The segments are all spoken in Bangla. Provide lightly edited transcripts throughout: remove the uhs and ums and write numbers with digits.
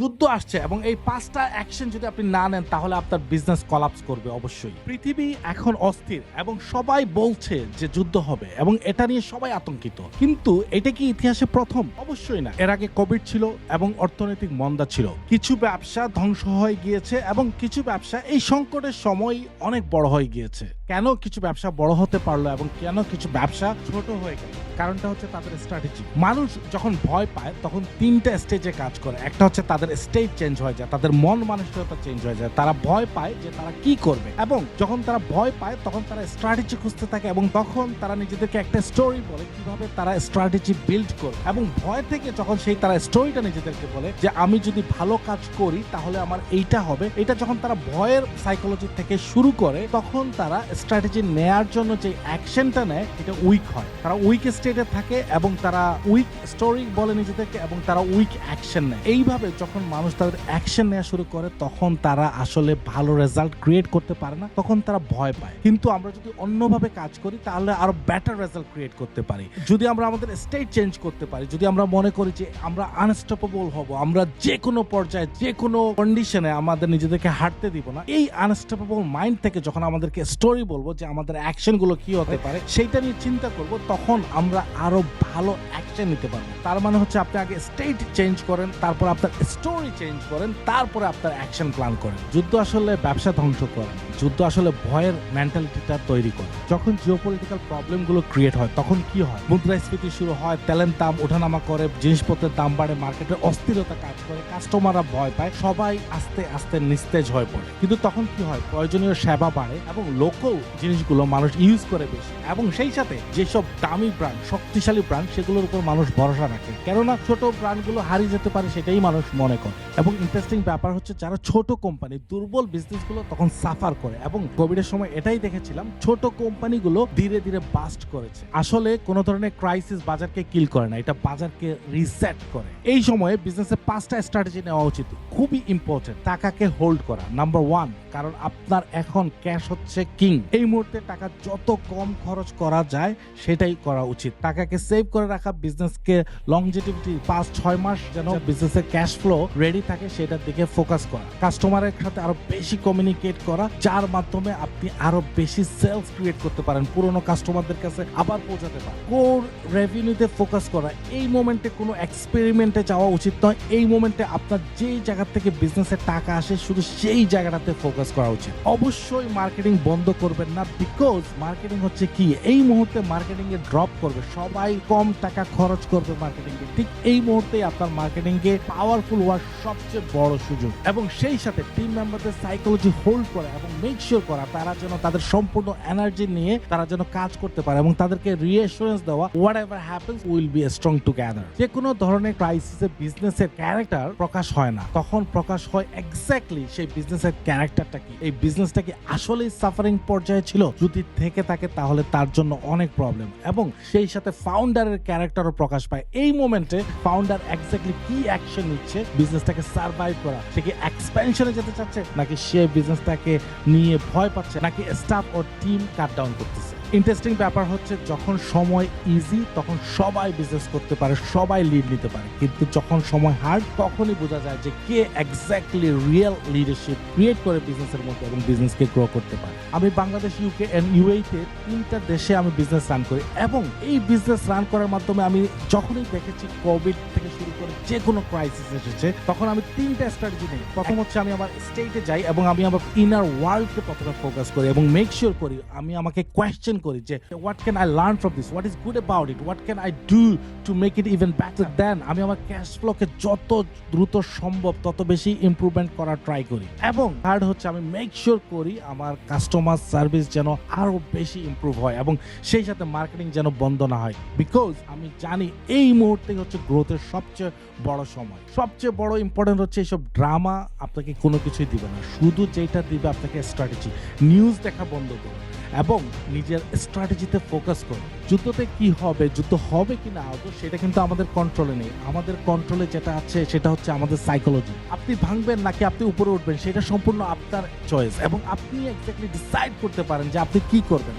যুদ্ধ আসছে এবং এই 5টা অ্যাকশন যদি আপনি না নেন তাহলে আপনার বিজনেস কলাপস করবে অবশ্যই। পৃথিবী এখন অস্থির এবং সবাই বলছে যে যুদ্ধ হবে এবং এটা নিয়ে সবাই আতঙ্কিত। কিন্তু এটা কি ইতিহাসে প্রথম? অবশ্যই না। এর আগে কোভিড ছিল এবং অর্থনৈতিক মন্দা ছিল। কিছু ব্যবসা ধ্বংস হয়ে গিয়েছে এবং কিছু ব্যবসা এই সংকটের সময় অনেক বড় হয়ে গিয়েছে। কেন কিছু ব্যবসা বড় হতে পারলো এবং কেন কিছু ব্যবসা ছোট হয়ে গেল? কারণটা হচ্ছে তাদের স্ট্র্যাটেজি। মানুষ যখন ভয় পায় তখন 3টা স্টেজে কাজ করে। একটা হচ্ছে তাদের স্টেট চেঞ্জ হয়ে যায়, তাদের মন মানসিকতা চেঞ্জ হয়ে যায়, তারা ভয় পায় যে তারা কি করবে এবং যখন তারা ভয় পায় তখন তারা স্ট্র্যাটেজি খুঁজতে থাকে এবং তখন তারা নিজেদেরকে একটা স্টোরি বলে কিভাবে তারা স্ট্র্যাটেজি বিল্ড করে এবং ভয় থেকে যখন সেই তারা স্টোরিটা নিজেদেরকে বলে যে আমি যদি ভালো কাজ করি তাহলে আমার এইটা হবে, এটা যখন তারা ভয়ের সাইকোলজি থেকে শুরু করে তখন তারা স্ট্র্যাটেজি নেয়ার জন্য যে অ্যাকশনটা নেয় এটা উইক হয়। তারা উইক স্টেটে থাকে এবং তারা উইক স্টোরি বলে নিজেদেরকে এবং তারা উইক অ্যাকশন নেয়। এইভাবে যখন মানুষ তাদের অ্যাকশন নেওয়া শুরু করে তখন তারা আসলে ভালো রেজাল্ট ক্রিয়েট করতে পারে না, তখন তারা ভয় পায়। কিন্তু আমরা যদি অন্যভাবে কাজ করি তাহলে আরো বেটার রেজাল্ট ক্রিয়েট করতে পারি। যদি আমরা আমাদের স্টেট চেঞ্জ করতে পারি, যদি আমরা মনে করি যে আমরা আনস্টপেবল হব, আমরা যে কোনো পর্যায়ে যে কোনো কন্ডিশনে আমাদের নিজেদেরকে হাঁটতে দিব না, এই আনস্টপেবল মাইন্ড থেকে যখন আমাদেরকে স্টোরি বলবো যে আমাদের অ্যাকশন গুলো কি হতে পারে সেইটা নিয়ে চিন্তা করব, তখন আমরা আরো ভালো অ্যাকশন নিতে পারবো। তার মানে হচ্ছে আপনি আগে স্টেট চেঞ্জ করেন, তারপর আপনার স্টোরি চেঞ্জ করেন, তারপরে আপনার অ্যাকশন প্ল্যান করেন। যুদ্ধ আসলে ব্যবসা ধ্বংস করে, যুদ্ধ আসলে ভয়ের মেন্টালিটিটা তৈরি করে। যখন জিওপলিটিক্যাল প্রবলেম গুলো ক্রিয়েট হয় তখন কি হয়? মুদ্রাস্ফীতি শুরু হয়, তেলের দাম ওঠানামা করে, জিনিসপত্রের দাম বাড়ে, মার্কেটের অস্থিরতা কাজ করে, কাস্টমাররা ভয় পায়, সবাই আস্তে আস্তে নিস্তেজ হয়ে পড়ে। কিন্তু তখন কি হয়? প্রয়োজনীয় সেবা বাড়ে এবং লোকাল জিনিসগুলো মানুষ ইউজ করে বেশি এবং সেই সাথে যেসব দামি ব্র্যান্ড, শক্তিশালী ব্র্যান্ড, সেগুলোর উপর মানুষ ভরসা রাখে, কেননা ছোট ব্র্যান্ডগুলো হারিয়ে যেতে পারে সেটাই মানুষ মনে করে। এবং ইন্টারেস্টিং ব্যাপার হচ্ছে যারা ছোট কোম্পানি, দুর্বল বিজনেসগুলো তখন সাফার করে এবং কোভিডের সময় এটাই দেখেছিলাম, ছোট কোম্পানিগুলো ধীরে ধীরে বাস্ট করেছে। আসলে কোনো ধরনের ক্রাইসিস বাজারকে কিল করে না, এটা বাজারকে রিসেট করে। এই সময়ে বিজনেসে 5টা স্ট্র্যাটেজি নেওয়া উচিত, খুবই ইম্পর্টেন্ট। টাকাকে হোল্ড করা নাম্বার 1, কারণ আপনার এখন ক্যাশ হচ্ছে কিং। এই মুহূর্তে টাকা যত কম খরচ করা যায় সেটাই করা উচিত। টাকাকে সেভ করে রাখা, বিজনেসকে লংজিটিভিটি 5-6 মাস যেন বিজনেসের ক্যাশ ফ্লো রেডি থাকে সেটার দিকে ফোকাস করা। কাস্টমারের সাথে আরো বেশি কমিউনিকেট করা, যার মাধ্যমে আপনি আরো বেশি সেলস ক্রিয়েট করতে পারেন, পুরনো কাস্টমারদের কাছে আবার পৌঁছাতে পারেন। কোর রেভিনিউতে ফোকাস করা। এই মোমেন্টে কোনো এক্সপেরিমেন্টে যাওয়া উচিত নয়। এই মোমেন্টে আপনার যেই জায়গা থেকে বিজনেসের টাকা আসে শুধু সেই জায়গাটাতে ফোকাস করা উচিত। অবশ্যই মার্কেটিং বন্ধ করবেন না, বিকজ মার্কেটিং হচ্ছে কি, এই মুহূর্তে মার্কেটিং এ ড্রপ করবে, সবাই কম টাকা খরচ করবে মার্কেটিং এ। ঠিক এই মুহূর্তে আপনার মার্কেটিং কে পাওয়ারফুল হওয়ার সবচেয়ে বড় সুযোগ। এবং সেই সাথে টিম মেম্বারদের সাইকোলজি হোল্ড করা এবং মেক শিওর করা তারা যেন তাদের সম্পূর্ণ এনার্জি নিয়ে তারা যেন কাজ করতে পারে এবং তাদেরকে রিঅ্যাসুরেন্স দেওয়া, what ever happens will be strong together. যে কোনো ধরনের ক্রাইসিসে বিজনেসের ক্যারেক্টার প্রকাশ হয় না, তখন প্রকাশ হয় এক্স্যাক্টলি সেই বিজনেসের ক্যারেক্টারটা কি, এই বিজনেসটা কি আসলেই সাফারিং পর্যায়ে ছিল, যদি থেকে থাকে তাহলে তার জন্য অনেক প্রবলেম। এবং সেই সাথে ফাউন্ডারের ক্যারেক্টারও প্রকাশ পায়। এই মোমেন্টে ফাউন্ডার এক্স্যাক্টলি কি অ্যাকশন নিচ্ছে বিজনেসটাকে সার্ভাইভ করা, সে কি এক্সপেনশনে যেতে চাচ্ছে নাকি সে বিজনেসটাকে নিয়ে ভয় পাচ্ছে নাকি স্টাফ ও টিম কাট ডাউন করতেছে। ইন্টারেস্টিং ব্যাপার হচ্ছে যখন সময় ইজি তখন সবাই বিজনেস করতে পারে, সবাই লিড নিতে পারে, কিন্তু যখন সময় হার্ড তখনই বোঝা যায় যে কে এক্স্যাক্টলি রিয়েল লিডারশিপ ক্রিয়েট করে বিজনেসের মধ্যে এবং বিজনেসকে গ্রো করতে পারে। আমি বাংলাদেশ, ইউকে এন্ড ইউএইতে 3টা দেশে আমি বিজনেস রান করি এবং এই বিজনেস রান করার মাধ্যমে আমি যখনই দেখেছি কোভিড থেকে শুরু করে যে কোনো ক্রাইসিস এসেছে তখন আমি 3টা স্ট্র্যাটেজি নেই। প্রথম হচ্ছে আমি আমার স্টেটে যাই এবং আমি আমার ইনার ওয়ার্ল্ডকে প্রথমে ফোকাস করি এবং মেক শিওর করি, আমি আমাকে কোয়েশ্চেন করি যে what can I learn from this, what is good about it, what can I do to make it even better. দেন আমি আমার ক্যাশ ফ্লোকে যত দ্রুত সম্ভব তত বেশি ইমপ্রুভমেন্ট করার ট্রাই করি। এবং থার্ড হচ্ছে আমি মেক শিওর করি আমার কাস্টমার সার্ভিস যেন আরো বেশি ইমপ্রুভ হয় এবং সেই সাথে মার্কেটিং যেন বন্ধ না হয়, বিকজ আমি জানি এই মুহূর্তে হচ্ছে গ্রোথের সবচেয়ে বড় সময়। সবচেয়ে বড় ইম্পর্টেন্ট হচ্ছে এইসব ড্রামা আপনাকে কোনো কিছুই দিবে না, শুধু যেটা দিবে আপনাকে স্ট্র্যাটেজি। নিউজ দেখা বন্ধ করুন এবং নিজের স্ট্র্যাটেজিতে ফোকাস করুন। যুদ্ধতে কি হবে, যুদ্ধ হবে কি না হবে সেটা কিন্তু আমাদের কন্ট্রোলে নেই। আমাদের কন্ট্রোলে যেটা আছে সেটা হচ্ছে আমাদের সাইকোলজি। আপনি ভাঙবেন নাকি আপনি উপরে উঠবেন সেটা সম্পূর্ণ আপনার চয়েস, এবং আপনি এক্স্যাক্টলি ডিসাইড করতে পারেন যে আপনি কি করবেন।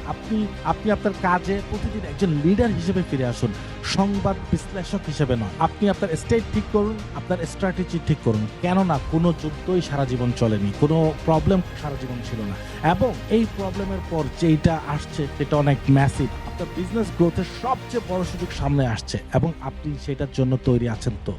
আপনি আপনার কাজে প্রতিদিন একজন লিডার হিসেবে ফিরে আসুন, সংবাদ বিশ্লেষক হিসেবে নয়। আপনি আপনার স্টেট ঠিক করুন, আপনার স্ট্র্যাটেজি ঠিক করুন। কেননা কোনো যুদ্ধই সারা জীবন চলেনি, কোনো প্রবলেম সারা জীবন ছিল না, এবং এই প্রবলেমের পর যেটা আসছে সেটা অনেক ম্যাসিভ। আপনার বিজনেস গ্রোথের সবচেয়ে বড় সুযোগ সামনে আসছে এবং আপনি সেটার জন্য তৈরি আছেন তো?